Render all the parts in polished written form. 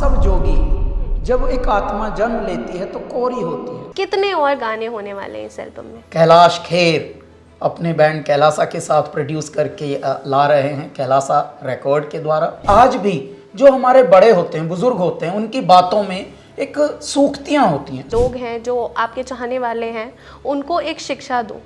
सब जोगी हैं। जब एक आत्मा जन्म लेती है तो कोरी होती है। कितने और गाने होने वाले हैं इस एल्बम में? कैलाश खेर अपने बैंड कैलासा के साथ प्रोड्यूस करके ला रहे हैं, कैलासा रिकॉर्ड के द्वारा। आज भी जो हमारे बड़े होते हैं, बुजुर्ग होते हैं, उनकी बातों में एक सूक्तियाँ होती हैं। लोग हैं जो आपके चाहने वाले हैं, उनको एक शिक्षा दो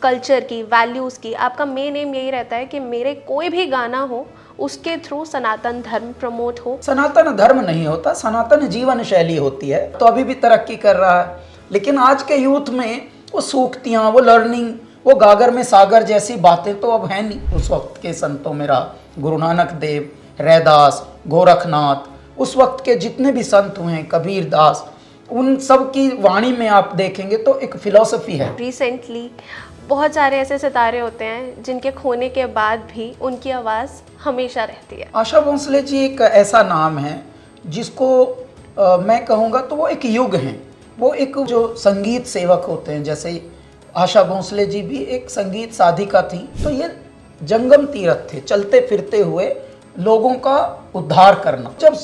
कल्चर की, वैल्यूज़ की। आपका मेन एम यही रहता है कि मेरे कोई भी गाना हो उसके थ्रू सनातन धर्म प्रमोट हो। सनातन धर्म नहीं होता, सनातन जीवन शैली होती है। तो अभी भी तरक्की कर रहा है, लेकिन आज के यूथ में वो सूक्तियाँ, वो लर्निंग, वो गागर में सागर जैसी बातें तो अब हैं नहीं। उस वक्त के संतों में रहा गुरु नानक देव, रैदास, गोरखनाथ, उस वक्त के जितने भी संत हुए हैं, कबीर दास, उन सब की वाणी में आप देखेंगे तो एक फिलॉसफी है। रिसेंटली बहुत सारे ऐसे सितारे होते हैं जिनके खोने के बाद भी उनकी आवाज़ हमेशा रहती है। आशा भोसले जी एक ऐसा नाम है जिसको मैं कहूँगा तो वो एक युग हैं। वो एक जो संगीत सेवक होते हैं, जैसे आशा भोसले जी भी एक संगीत साधिका थी। तो ये जंगम तीर्थ थे, चलते फिरते हुए लोगों का उद्धार करना। जब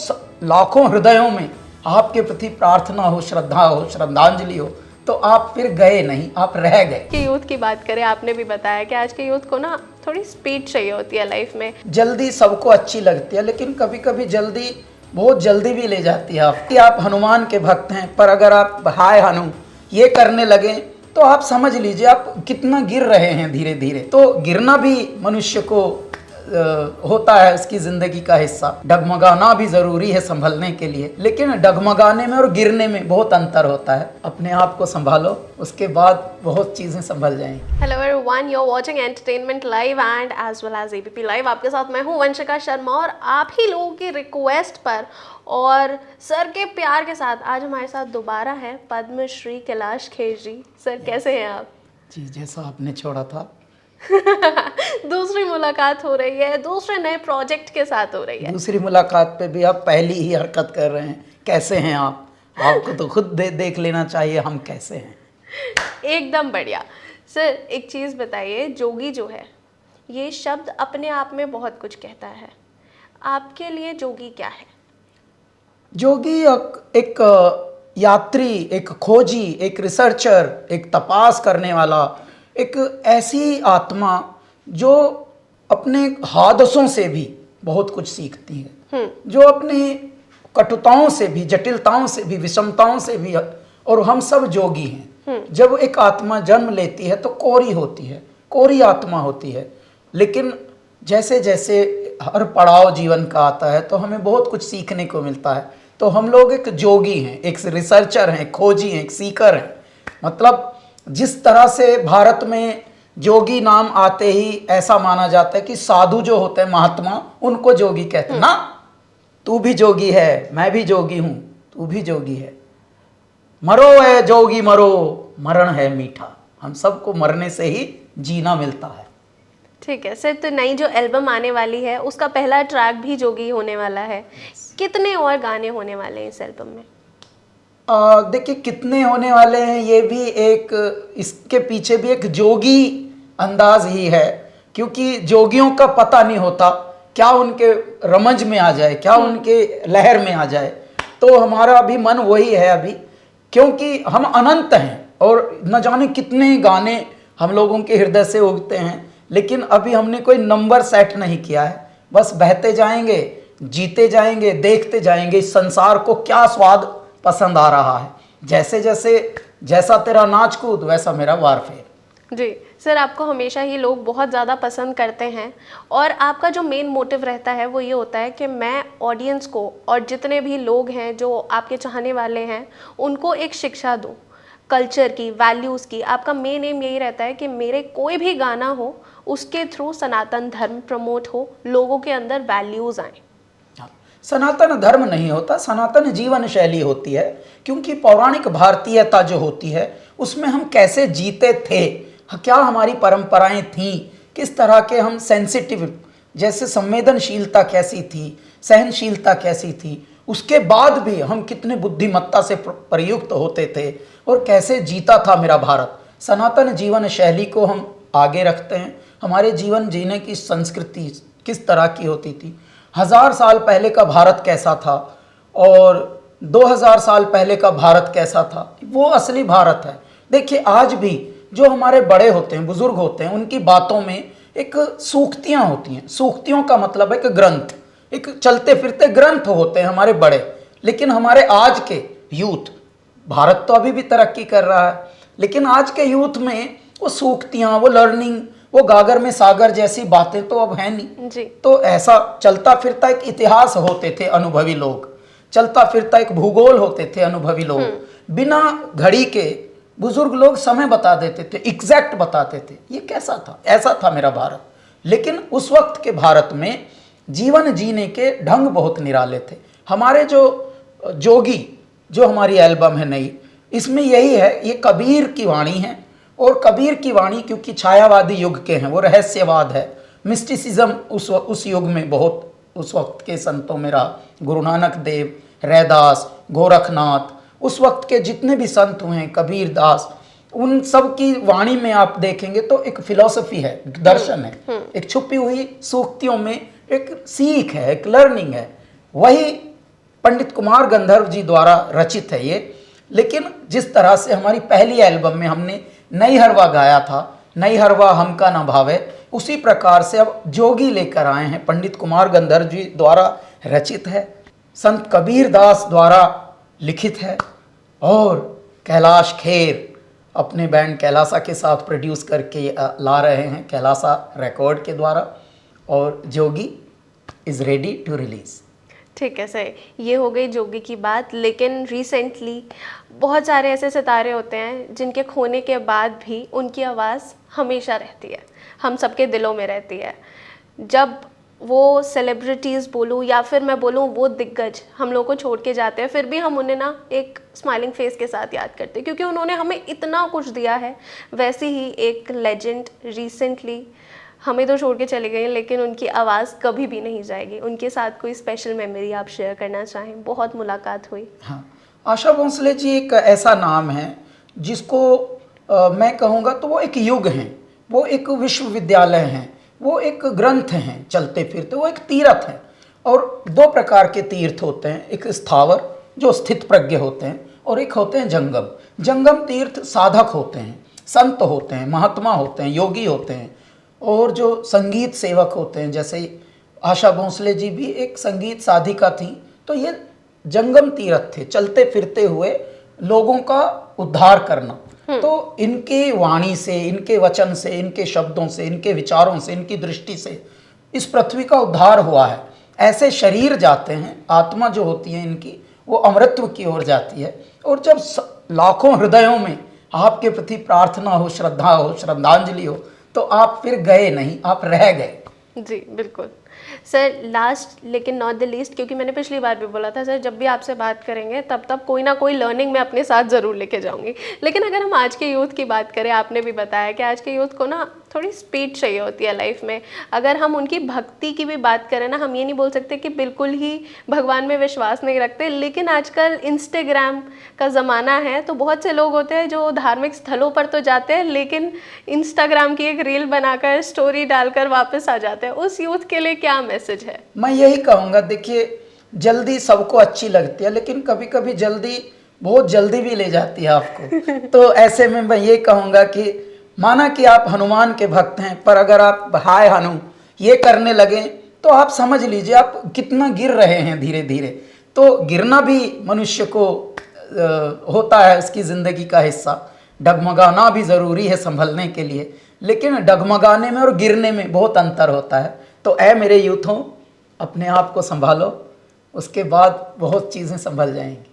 लाखों हृदयों में आपके प्रति प्रार्थना हो, श्रद्धा हो, श्रद्धांजलि हो, तो आप फिर गए नहीं, आप रह गए। कि यूथ की बात करें, आपने भी बताया कि आज के यूथ को ना थोड़ी स्पीड चाहिए होती है लाइफ में। जल्दी सबको अच्छी लगती है, लेकिन कभी कभी जल्दी बहुत जल्दी भी ले जाती है आप। कि आप हनुमान के भक्त हैं, पर अगर आप हाय हनु ये करने लगे तो आप समझ लीजिए आप कितना गिर रहे हैं धीरे धीरे। तो गिरना भी मनुष्य को होता है, उसकी जिंदगी का हिस्सा। डगमगाना भी जरूरी है संभलने के लिए, लेकिन डगमगाने में और गिरने में बहुत अंतर होता है। अपने आप को संभालो, उसके बाद बहुत चीजें संभल जाएंगी। Hello everyone, you are watching entertainment live and as well as ABP live. आपके साथ मैं हूं वंशिका शर्मा, और आप ही लोगों की रिक्वेस्ट पर और सर के प्यार के साथ आज हमारे साथ दोबारा है पद्मश्री कैलाश खेर जी। सर कैसे हैं आप? जी, जैसा आपने छोड़ा था। दूसरी मुलाकात हो रही है, दूसरे नए प्रोजेक्ट के साथ हो रही है। दूसरी मुलाकात पे भी आप पहली ही हरकत कर रहे हैं। कैसे हैं आप? आपको तो खुद देख लेना चाहिए हम कैसे हैं। एकदम बढ़िया। सर एक चीज़ बताइए, जोगी जो है ये शब्द अपने आप में बहुत कुछ कहता है। आपके लिए जोगी क्या है? जोगी एक यात्री, एक खोजी, एक रिसर्चर, एक तपास करने वाला, एक ऐसी आत्मा जो अपने हादसों से भी बहुत कुछ सीखती है, जो अपनी कटुताओं से भी, जटिलताओं से भी, विषमताओं से भी। और हम सब जोगी हैं। जब एक आत्मा जन्म लेती है तो कोरी होती है, कोरी आत्मा होती है। लेकिन जैसे जैसे हर पड़ाव जीवन का आता है तो हमें बहुत कुछ सीखने को मिलता है। तो हम लोग एक जोगी हैं, एक रिसर्चर हैं, खोजी हैं, एक सीकर हैं। मतलब जिस तरह से भारत में जोगी नाम आते ही ऐसा माना जाता है कि साधु जो होते हैं, महात्मा, उनको जोगी कहते हैं ना। तू भी जोगी है, मैं भी जोगी हूं, तू भी जोगी है। मरो है जोगी मरो, मरण है मीठा। हम सबको मरने से ही जीना मिलता है। ठीक है सर, तो नई जो एल्बम आने वाली है उसका पहला ट्रैक भी जोगी होने वाला है। कितने और गाने होने वाले हैं इस एल्बम में? देखिए कितने होने वाले हैं, ये भी एक, इसके पीछे भी एक जोगी अंदाज ही है। क्योंकि जोगियों का पता नहीं होता क्या उनके रमज में आ जाए, क्या उनके लहर में आ जाए। तो हमारा भी मन वही है अभी, क्योंकि हम अनंत हैं और न जाने कितने गाने हम लोगों के हृदय से उगते हैं। लेकिन अभी हमने कोई नंबर सेट नहीं किया है, बस बहते जाएंगे, जीते जाएंगे, देखते जाएंगे इस संसार को क्या स्वाद पसंद आ रहा है। जैसे जैसे जैसा तेरा नाच कूद वैसा मेरा वारफेर। जी सर, आपको हमेशा ही लोग बहुत ज़्यादा पसंद करते हैं, और आपका जो मेन मोटिव रहता है वो ये होता है कि मैं ऑडियंस को और जितने भी लोग हैं जो आपके चाहने वाले हैं उनको एक शिक्षा दूँ कल्चर की, वैल्यूज़ की। आपका मेन एम यही रहता है कि मेरे कोई भी गाना हो उसके थ्रू सनातन धर्म प्रमोट हो, लोगों के अंदर वैल्यूज़ आएँ। सनातन धर्म नहीं होता, सनातन जीवन शैली होती है। क्योंकि पौराणिक भारतीयता जो होती है उसमें हम कैसे जीते थे, क्या हमारी परंपराएं थीं, किस तरह के हम सेंसिटिव, जैसे संवेदनशीलता कैसी थी, सहनशीलता कैसी थी, उसके बाद भी हम कितने बुद्धिमत्ता से प्रयुक्त होते थे और कैसे जीता था मेरा भारत। सनातन जीवन शैली को हम आगे रखते हैं। हमारे जीवन जीने की संस्कृति किस तरह की होती थी, 1000 साल पहले का भारत कैसा था, और 2000 साल पहले का भारत कैसा था, वो असली भारत है। देखिए आज भी जो हमारे बड़े होते हैं, बुजुर्ग होते हैं, उनकी बातों में एक सूक्तियाँ होती हैं। सूक्तियों का मतलब है कि ग्रंथ, एक चलते फिरते ग्रंथ होते हैं हमारे बड़े। लेकिन हमारे आज के यूथ, भारत तो अभी भी तरक्की कर रहा है, लेकिन आज के यूथ में वो सूक्तियाँ, वो लर्निंग, वो गागर में सागर जैसी बातें तो अब है नहीं जी। तो ऐसा चलता फिरता एक इतिहास होते थे अनुभवी लोग, चलता फिरता एक भूगोल होते थे अनुभवी लोग, बिना घड़ी के बुजुर्ग लोग समय बता देते थे, एग्जैक्ट बताते थे। ये कैसा था, ऐसा था मेरा भारत। लेकिन उस वक्त के भारत में जीवन जीने के ढंग बहुत निराले थे। हमारे जो जोगी, जो हमारी एल्बम है नई, इसमें यही है, ये कबीर की वाणी है। और कबीर की वाणी क्योंकि छायावादी युग के हैं, वो रहस्यवाद है, मिस्टिसिज्म उस युग में बहुत, उस वक्त के संतों में रहा। गुरु नानक देव, रैदास, गोरखनाथ, उस वक्त के जितने भी संत हुए हैं, कबीर दास, उन सब की वाणी में आप देखेंगे तो एक फिलॉसफी है, दर्शन है, एक छुपी हुई सूक्तियों में एक सीख है, एक लर्निंग है। वही पंडित कुमार गंधर्व जी द्वारा रचित है ये। लेकिन जिस तरह से हमारी पहली एल्बम में हमने नई हरवा गाया था, नई हरवा हमका ना भावे, उसी प्रकार से अब जोगी लेकर आए हैं, पंडित कुमार गंधर्व जी द्वारा रचित है, संत कबीर दास द्वारा लिखित है, और कैलाश खेर अपने बैंड कैलासा के साथ प्रोड्यूस करके ला रहे हैं, कैलासा रिकॉर्ड के द्वारा। और जोगी इज़ रेडी टू रिलीज़। ठीक है सर, ये हो गई जोगी की बात। लेकिन रिसेंटली बहुत सारे ऐसे सितारे होते हैं जिनके खोने के बाद भी उनकी आवाज़ हमेशा रहती है, हम सबके दिलों में रहती है। जब वो सेलिब्रिटीज़ बोलूँ या फिर मैं बोलूँ वो दिग्गज हम लोग को छोड़ के जाते हैं, फिर भी हम उन्हें ना एक स्माइलिंग फेस के साथ याद करते हैं, क्योंकि उन्होंने हमें इतना कुछ दिया है। वैसे ही एक लेजेंड रिसेंटली हमें तो छोड़ के चले गए, लेकिन उनकी आवाज़ कभी भी नहीं जाएगी। उनके साथ कोई स्पेशल मेमोरी आप शेयर करना चाहें? बहुत मुलाकात हुई। हाँ, आशा भोसले जी एक ऐसा नाम है जिसको मैं कहूँगा तो वो एक युग हैं, वो एक विश्वविद्यालय हैं, वो एक ग्रंथ हैं चलते फिरते, वो एक तीर्थ है। और दो प्रकार के तीर्थ होते हैं, एक स्थावर जो स्थित प्रज्ञ होते हैं, और एक होते हैं जंगम। जंगम तीर्थ साधक होते हैं, संत होते हैं, महात्मा होते हैं, योगी होते हैं, और जो संगीत सेवक होते हैं, जैसे आशा भोसले जी भी एक संगीत साधिका थी। तो ये जंगम तीर्थ थे, चलते फिरते हुए लोगों का उद्धार करना। तो इनके वाणी से, इनके वचन से, इनके शब्दों से, इनके विचारों से, इनकी दृष्टि से इस पृथ्वी का उद्धार हुआ है। ऐसे शरीर जाते हैं, आत्मा जो होती है इनकी वो अमृतत्व की ओर जाती है। और जब लाखों हृदयों में आपके प्रति प्रार्थना हो, श्रद्धा हो, श्रद्धांजलि हो, तो आप फिर गए नहीं, आप रह गए। जी बिल्कुल सर। लास्ट लेकिन नॉट द लीस्ट, क्योंकि मैंने पिछली बार भी बोला था सर, जब भी आपसे बात करेंगे तब कोई ना कोई लर्निंग मैं अपने साथ ज़रूर लेके जाऊंगी। लेकिन अगर हम आज के यूथ की बात करें, आपने भी बताया कि आज के यूथ को ना थोड़ी स्पीड चाहिए होती है लाइफ में। अगर हम उनकी भक्ति की भी बात करें ना, हम ये नहीं बोल सकते कि बिल्कुल ही भगवान में विश्वास नहीं रखते, लेकिन आजकल इंस्टाग्राम का ज़माना है, तो बहुत से लोग होते हैं जो धार्मिक स्थलों पर तो जाते हैं, लेकिन इंस्टाग्राम की एक रील बनाकर, स्टोरी डालकर वापस आ जाते हैं। उस यूथ के लिए क्या मैसेज है? मैं यही कहूँगा, देखिए जल्दी सबको अच्छी लगती है, लेकिन कभी कभी जल्दी बहुत जल्दी भी ले जाती है आपको। तो ऐसे में मैं ये कहूँगा कि माना कि आप हनुमान के भक्त हैं, पर अगर आप हाय हनु ये करने लगे तो आप समझ लीजिए आप कितना गिर रहे हैं धीरे धीरे। तो गिरना भी मनुष्य को होता है, उसकी ज़िंदगी का हिस्सा। डगमगाना भी ज़रूरी है संभलने के लिए, लेकिन डगमगाने में और गिरने में बहुत अंतर होता है। तो ऐ मेरे यूथों, अपने आप को संभालो, उसके बाद बहुत चीज़ें संभल जाएंगी।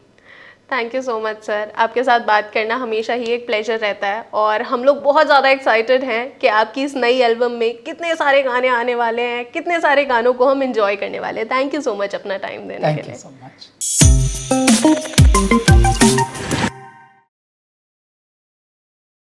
Thank you so much sir. आपके साथ बात करना हमेशा ही एक प्लेजर रहता है, और हम लोग बहुत ज़्यादा एक्साइटेड हैं कि आपकी इस नई एल्बम में कितने सारे गाने आने वाले हैं, कितने सारे गानों को हम एंजॉय करने वाले हैं। थैंक यू सो मच अपना टाइम देने के लिए। Thank you so much.